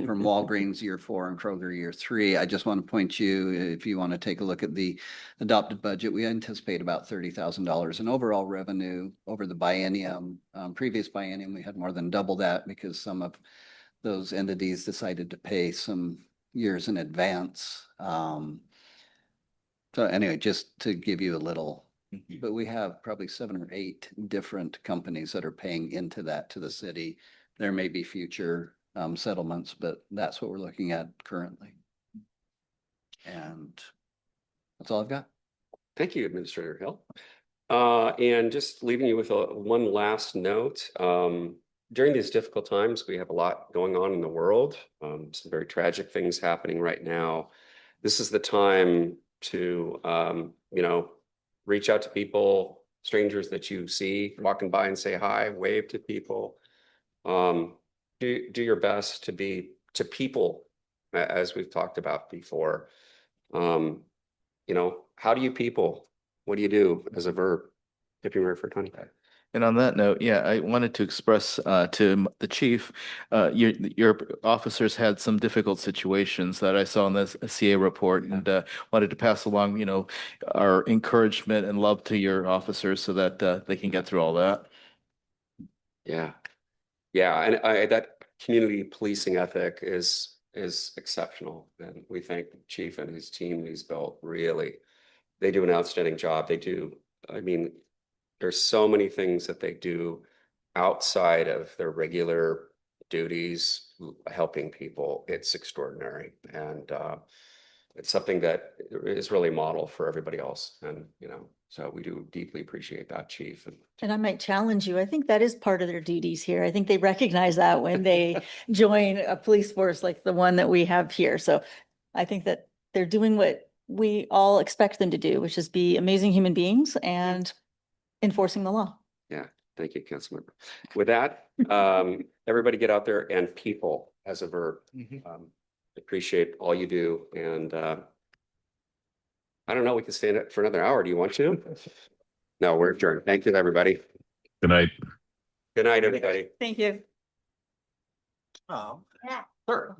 J: from Walgreens year 4 and Kroger year 3. I just want to point you, if you want to take a look at the adopted budget, we anticipate about $30,000 in overall revenue over the biennium. Previous biennium, we had more than double that because some of those entities decided to pay some years in advance. So anyway, just to give you a little, but we have probably 7 or 8 different companies that are paying into that to the city. There may be future settlements, but that's what we're looking at currently. And that's all I've got.
A: Thank you, Administrator Hill. And just leaving you with one last note. During these difficult times, we have a lot going on in the world. Some very tragic things happening right now. This is the time to, reach out to people, strangers that you see walking by and say hi, wave to people. Do your best to be to people, as we've talked about before. How do you people? What do you do as a verb? Deputy Mayor Furtani.
F: And on that note, yeah, I wanted to express to the chief, your officers had some difficult situations that I saw in this CA report, and wanted to pass along, our encouragement and love to your officers so that they can get through all that.
A: Yeah, and that community policing ethic is exceptional, and we thank the chief and his team he's built. Really, they do an outstanding job. They do. I mean, there's so many things that they do outside of their regular duties, helping people. It's extraordinary, and it's something that is really a model for everybody else. And so we do deeply appreciate that, Chief.
B: And I might challenge you. I think that is part of their duties here. I think they recognize that when they join a police force like the one that we have here. So I think that they're doing what we all expect them to do, which is be amazing human beings and enforcing the law.
A: Yeah, thank you, Councilmember. With that, everybody get out there and people as a verb. Appreciate all you do. And I don't know, we can stay in it for another hour. Do you want to? No, we're adjourned. Thank you, everybody.
K: Good night.
A: Good night, everybody.
B: Thank you.
D: Oh, yeah. Sure.